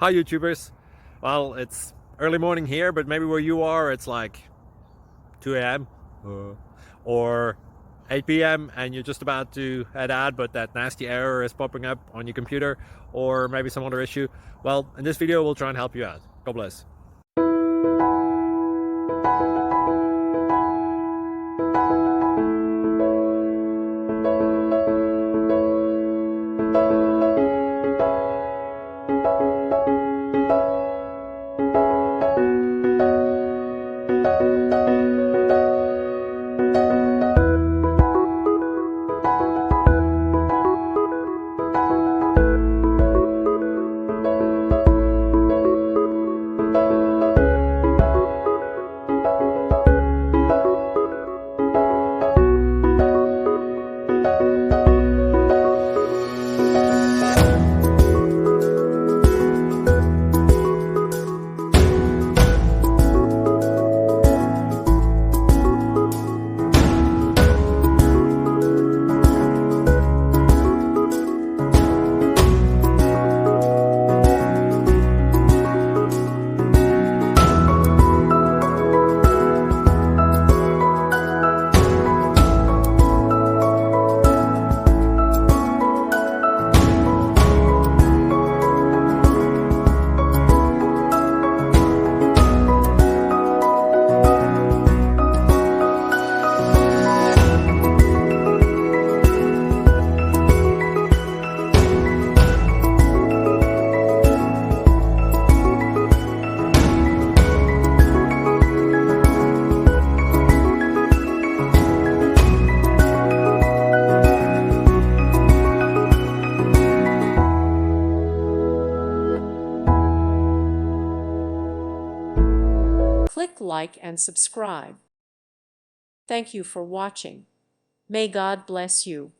Hi YouTubers. Well, it's early morning here, but maybe where you are it's like 2 a.m. or 8 p.m. and you're just about to head out, but that nasty error is popping up on your computer, or maybe some other issue. Well, in this video we'll try and help you out. God bless. Click like and subscribe. Thank you for watching. May God bless you.